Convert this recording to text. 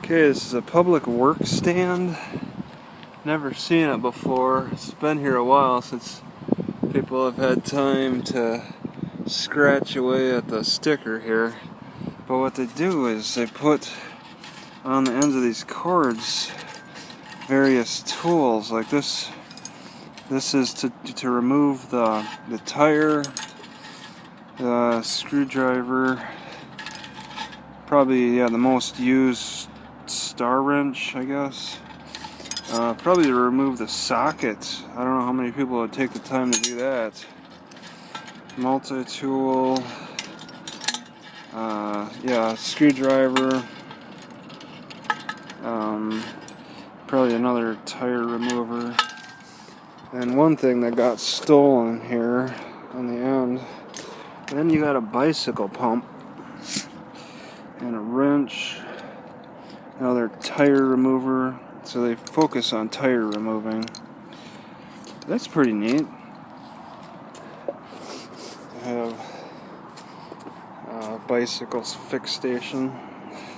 Okay, this is a public work stand. Never seen it before. It's been here a while since people have had time to scratch away at the sticker here. But what they do is they put on the ends of these cords various tools like this. This is to remove the tire, the screwdriver, probably the most used star wrench, I guess. Probably to remove the socket. I don't know how many people would take the time to do that. Multi-tool. Screwdriver. Probably another tire remover. And one thing that got stolen here on the end. And then you got a bicycle pump and a wrench. Another tire remover. So they focus on tire removing. That's pretty neat. They have bicycles fix station.